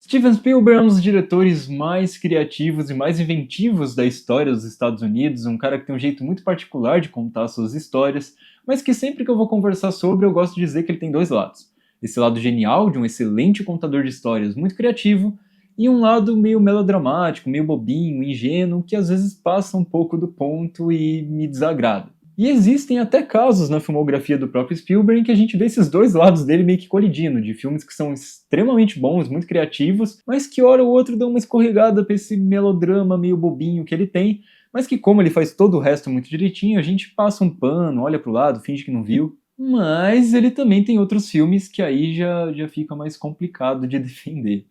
Steven Spielberg é um dos diretores mais criativos e mais inventivos da história dos Estados Unidos, um cara que tem um jeito muito particular de contar suas histórias, mas que sempre que eu vou conversar sobre eu gosto de dizer que ele tem dois lados. Esse lado genial de um excelente contador de histórias muito criativo e um lado meio melodramático, meio bobinho, ingênuo, que às vezes passa um pouco do ponto e me desagrada. E existem até casos na filmografia do próprio Spielberg em que a gente vê esses dois lados dele meio que colidindo, de filmes que são extremamente bons, muito criativos, mas que hora ou outra dão uma escorregada pra esse melodrama meio bobinho que ele tem, mas que como ele faz todo o resto muito direitinho, a gente passa um pano, olha pro lado, finge que não viu. Mas ele também tem outros filmes que aí já fica mais complicado de defender.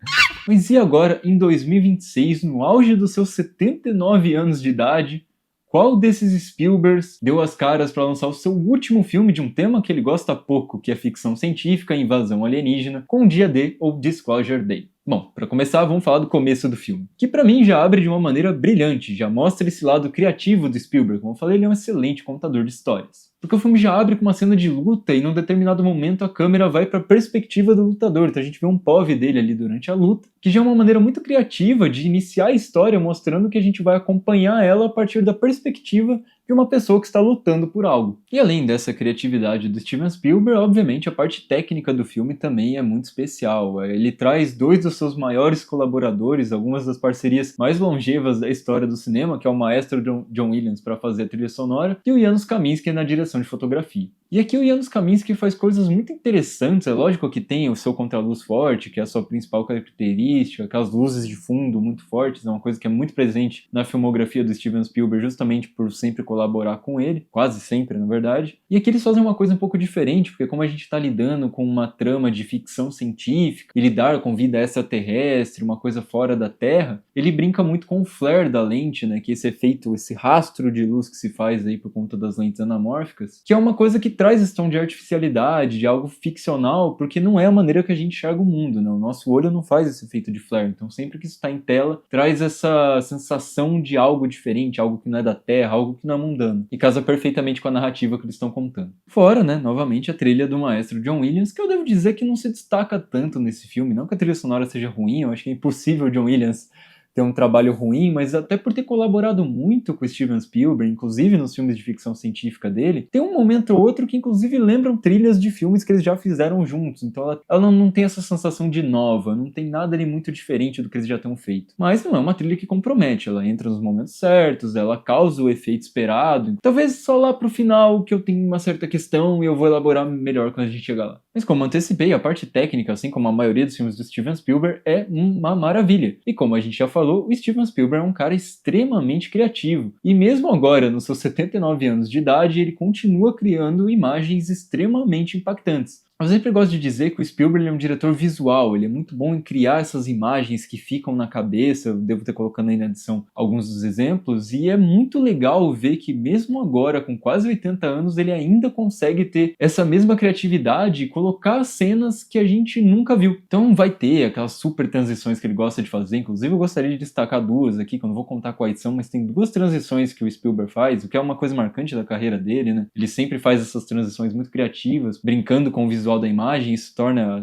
Mas e agora, em 2026, no auge dos seus 79 anos de idade, qual desses Spielbergs deu as caras para lançar o seu último filme de um tema que ele gosta pouco, que é ficção científica e invasão alienígena, com Dia D ou Disclosure Day? Bom, para começar, vamos falar do começo do filme, que para mim já abre de uma maneira brilhante, já mostra esse lado criativo do Spielberg. Como eu falei, ele é um excelente contador de histórias. Porque o filme já abre com uma cena de luta e num determinado momento a câmera vai para a perspectiva do lutador, então a gente vê um POV dele ali durante a luta, que já é uma maneira muito criativa de iniciar a história mostrando que a gente vai acompanhar ela a partir da perspectiva de uma pessoa que está lutando por algo. E além dessa criatividade do Steven Spielberg, obviamente a parte técnica do filme também é muito especial. Ele traz dois dos seus maiores colaboradores, algumas das parcerias mais longevas da história do cinema, que é o maestro John Williams para fazer a trilha sonora, e o Janusz Kaminski na direção de fotografia. E aqui o Janusz Kaminski faz coisas muito interessantes, é lógico que tem o seu contraluz forte, que é a sua principal característica, aquelas luzes de fundo muito fortes, é uma coisa que é muito presente na filmografia do Steven Spielberg, justamente por sempre colaborar com ele, quase sempre na verdade. E aqui eles fazem uma coisa um pouco diferente, porque como a gente está lidando com uma trama de ficção científica, e lidar com vida extraterrestre, uma coisa fora da Terra, ele brinca muito com o flare da lente, né, que é esse efeito, esse rastro de luz que se faz aí por conta das lentes anamórficas, que é uma coisa que traz esse tom de artificialidade, de algo ficcional, porque não é a maneira que a gente enxerga o mundo, né? O nosso olho não faz esse efeito de flare, então sempre que isso está em tela, traz essa sensação de algo diferente, algo que não é da Terra, algo que não é mundano, e casa perfeitamente com a narrativa que eles estão contando. Fora, né, novamente a trilha do maestro John Williams, que eu devo dizer que não se destaca tanto nesse filme, não que a trilha sonora seja ruim, eu acho que é impossível o John Williams ter um trabalho ruim, mas até por ter colaborado muito com o Steven Spielberg, inclusive nos filmes de ficção científica dele, tem um momento ou outro que inclusive lembram trilhas de filmes que eles já fizeram juntos, então ela não tem essa sensação de nova, não tem nada ali muito diferente do que eles já tenham feito. Mas não é uma trilha que compromete, ela entra nos momentos certos, ela causa o efeito esperado, talvez só lá pro final que eu tenho uma certa questão e eu vou elaborar melhor quando a gente chegar lá. Mas como antecipei, a parte técnica, assim como a maioria dos filmes do Steven Spielberg, é uma maravilha. E como a gente já falou, o Steven Spielberg é um cara extremamente criativo. E mesmo agora, nos seus 79 anos de idade, ele continua criando imagens extremamente impactantes. Eu sempre gosto de dizer que o Spielberg é um diretor visual, ele é muito bom em criar essas imagens que ficam na cabeça, eu devo ter colocando aí na edição alguns dos exemplos, e é muito legal ver que mesmo agora, com quase 80 anos, ele ainda consegue ter essa mesma criatividade e colocar cenas que a gente nunca viu. Então vai ter aquelas super transições que ele gosta de fazer, inclusive eu gostaria de destacar duas aqui, que eu não vou contar quais são, mas tem duas transições que o Spielberg faz, o que é uma coisa marcante da carreira dele, né? Ele sempre faz essas transições muito criativas, brincando com o visual da imagem,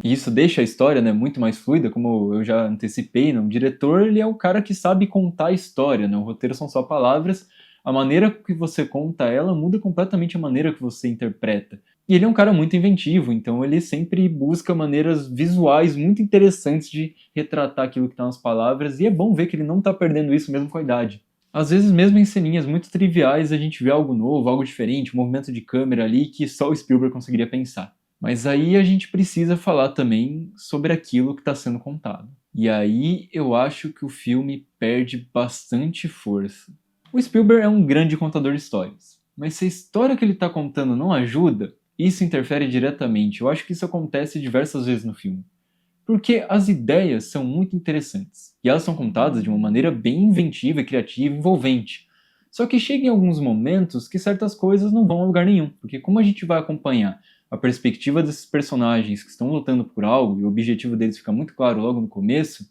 isso deixa a história, né, muito mais fluida, como eu já antecipei, né? O diretor, ele é o cara que sabe contar a história, né? O roteiro são só palavras, a maneira que você conta ela muda completamente a maneira que você interpreta. E ele é um cara muito inventivo, então ele sempre busca maneiras visuais muito interessantes de retratar aquilo que está nas palavras, e é bom ver que ele não está perdendo isso mesmo com a idade. Às vezes, mesmo em ceninhas muito triviais, a gente vê algo novo, algo diferente, um movimento de câmera ali que só o Spielberg conseguiria pensar. Mas aí a gente precisa falar também sobre aquilo que está sendo contado. E aí eu acho que o filme perde bastante força. O Spielberg é um grande contador de histórias, mas se a história que ele está contando não ajuda, isso interfere diretamente. Eu acho que isso acontece diversas vezes no filme. Porque as ideias são muito interessantes, e elas são contadas de uma maneira bem inventiva, criativa e envolvente. Só que chega em alguns momentos que certas coisas não vão a lugar nenhum, porque como a gente vai acompanhar a perspectiva desses personagens que estão lutando por algo, e o objetivo deles fica muito claro logo no começo,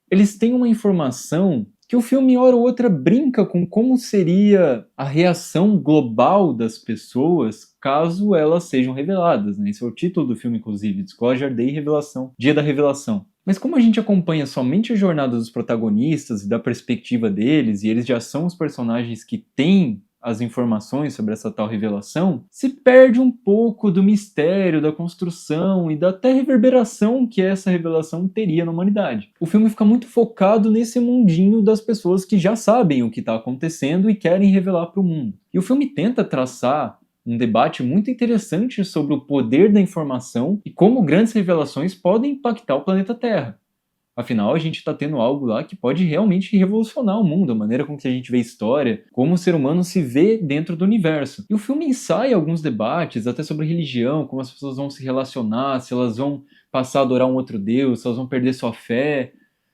eles têm uma informação que o filme, hora ou outra, brinca com como seria a reação global das pessoas caso elas sejam reveladas, né? Esse é o título do filme, inclusive, Disclosure Day, Revelação, Dia da Revelação. Mas como a gente acompanha somente a jornada dos protagonistas e da perspectiva deles, e eles já são os personagens que têm as informações sobre essa tal revelação, se perde um pouco do mistério, da construção e da até reverberação que essa revelação teria na humanidade. O filme fica muito focado nesse mundinho das pessoas que já sabem o que está acontecendo e querem revelar para o mundo. E o filme tenta traçar um debate muito interessante sobre o poder da informação e como grandes revelações podem impactar o planeta Terra. Afinal, a gente está tendo algo lá que pode realmente revolucionar o mundo, a maneira com que a gente vê história, como o ser humano se vê dentro do universo. E o filme ensaia alguns debates, até sobre religião, como as pessoas vão se relacionar, se elas vão passar a adorar um outro Deus, se elas vão perder sua fé.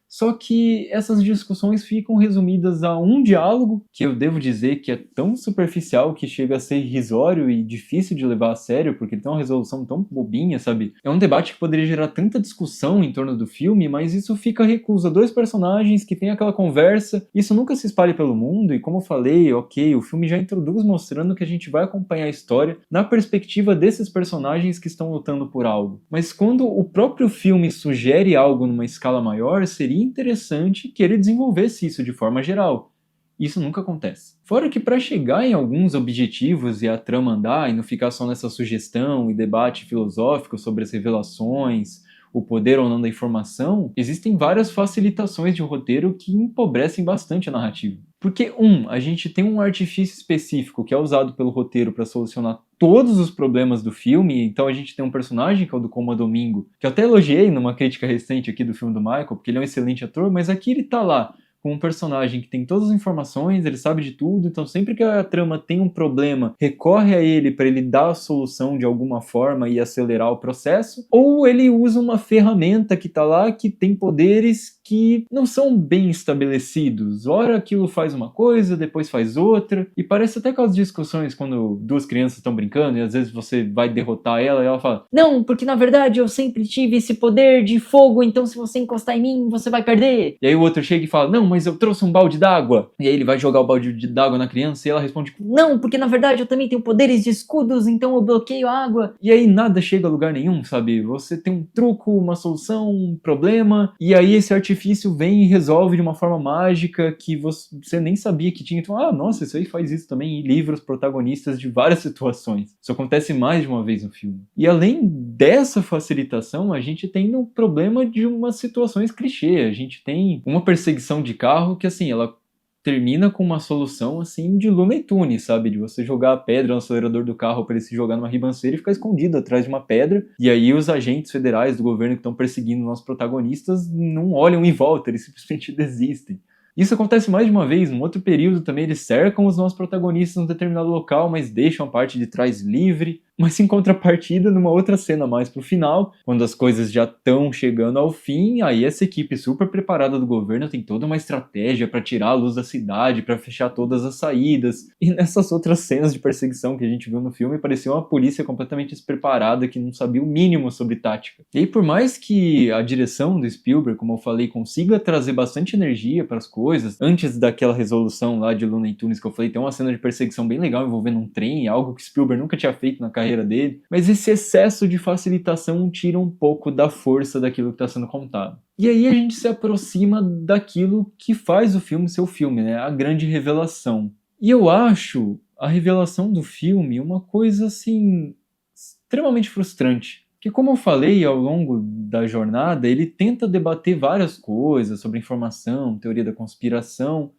Só que essas discussões ficam resumidas a um diálogo, que eu devo dizer que é tão superficial que chega a ser irrisório e difícil de levar a sério, porque ele tem uma resolução tão bobinha, sabe? É um debate que poderia gerar tanta discussão em torno do filme, mas isso fica recluso a dois personagens que têm aquela conversa, isso nunca se espalha pelo mundo, e como eu falei, ok, o filme já introduz mostrando que a gente vai acompanhar a história na perspectiva desses personagens que estão lutando por algo. Mas quando o próprio filme sugere algo numa escala maior, seria interessante que ele desenvolvesse isso de forma geral. Isso nunca acontece. Fora que para chegar em alguns objetivos e a trama andar e não ficar só nessa sugestão e debate filosófico sobre as revelações, o poder ou não da informação, existem várias facilitações de roteiro que empobrecem bastante a narrativa. Porque, a gente tem um artifício específico que é usado pelo roteiro para solucionar todos os problemas do filme, então a gente tem um personagem que é o do Coma Domingo, que eu até elogiei numa crítica recente aqui do filme do Michael, porque ele é um excelente ator, mas aqui ele tá lá com um personagem que tem todas as informações, ele sabe de tudo, então sempre que a trama tem um problema, recorre a ele para ele dar a solução de alguma forma e acelerar o processo, ou ele usa uma ferramenta que tá lá que tem poderes que não são bem estabelecidos. Ora aquilo faz uma coisa, depois faz outra, e parece até aquelas discussões quando duas crianças estão brincando e às vezes você vai derrotar ela e ela fala: "Não, porque na verdade eu sempre tive esse poder de fogo, então se você encostar em mim, você vai perder." E aí o outro chega e fala: "Não, mas eu trouxe um balde d'água." E aí ele vai jogar o balde d'água na criança e ela responde: "Não, porque na verdade eu também tenho poderes de escudos, então eu bloqueio a água." E aí nada chega a lugar nenhum, sabe? Você tem um truco, uma solução, um problema, e aí esse artifício vem e resolve de uma forma mágica que você nem sabia que tinha. Então, nossa, isso aí faz isso também, e livra os protagonistas de várias situações. Isso acontece mais de uma vez no filme. E além dessa facilitação, a gente tem um problema de umas situações clichê. A gente tem uma perseguição de carro que, assim, ela termina com uma solução, assim, de Looney Tunes, sabe? De você jogar a pedra no acelerador do carro para ele se jogar numa ribanceira e ficar escondido atrás de uma pedra. E aí os agentes federais do governo que estão perseguindo nossos protagonistas não olham em volta, eles simplesmente desistem. Isso acontece mais de uma vez, num outro período também eles cercam os nossos protagonistas num determinado local, mas deixam a parte de trás livre. Mas em contrapartida, numa outra cena mais pro final, quando as coisas já estão chegando ao fim, aí essa equipe super preparada do governo tem toda uma estratégia para tirar a luz da cidade, para fechar todas as saídas. E nessas outras cenas de perseguição que a gente viu no filme, parecia uma polícia completamente despreparada que não sabia o mínimo sobre tática. E aí, por mais que a direção do Spielberg, como eu falei, consiga trazer bastante energia para as coisas, antes daquela resolução lá de Looney Tunes que eu falei, tem uma cena de perseguição bem legal envolvendo um trem, algo que Spielberg nunca tinha feito na carreira dele, mas esse excesso de facilitação tira um pouco da força daquilo que está sendo contado. E aí a gente se aproxima daquilo que faz o filme ser o filme, né? A grande revelação. E eu acho a revelação do filme uma coisa, assim, extremamente frustrante. Porque, como eu falei ao longo da jornada, ele tenta debater várias coisas sobre informação, teoria da conspiração,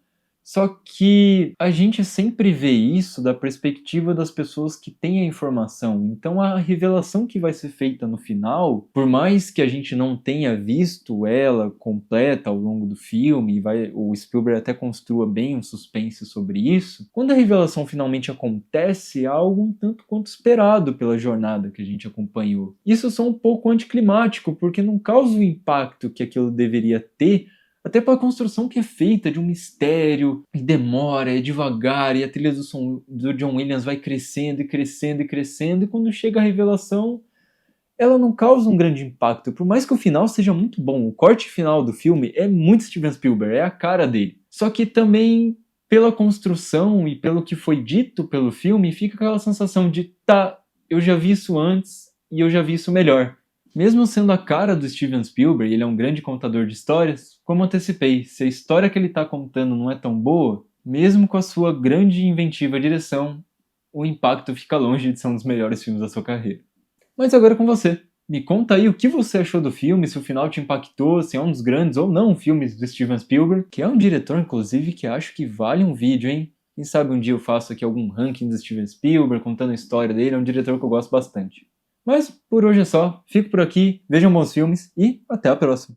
só que a gente sempre vê isso da perspectiva das pessoas que têm a informação. Então a revelação que vai ser feita no final, por mais que a gente não tenha visto ela completa ao longo do filme, o Spielberg até construa bem um suspense sobre isso, quando a revelação finalmente acontece, é algo um tanto quanto esperado pela jornada que a gente acompanhou. Isso só um pouco anticlimático, porque não causa o impacto que aquilo deveria ter, até pela construção que é feita de um mistério, e demora, é devagar, e a trilha do John Williams vai crescendo e crescendo e crescendo, e quando chega a revelação, ela não causa um grande impacto, por mais que o final seja muito bom. O corte final do filme é muito Steven Spielberg, é a cara dele. Só que também, pela construção e pelo que foi dito pelo filme, fica aquela sensação de, eu já vi isso antes e eu já vi isso melhor. Mesmo sendo a cara do Steven Spielberg, ele é um grande contador de histórias, como antecipei, se a história que ele está contando não é tão boa, mesmo com a sua grande e inventiva direção, o impacto fica longe de ser um dos melhores filmes da sua carreira. Mas agora é com você. Me conta aí o que você achou do filme, se o final te impactou, se é um dos grandes ou não filmes do Steven Spielberg, que é um diretor, inclusive, que acho que vale um vídeo, hein? Quem sabe um dia eu faço aqui algum ranking do Steven Spielberg, contando a história dele, é um diretor que eu gosto bastante. Mas por hoje é só, fico por aqui, vejam bons filmes e até a próxima!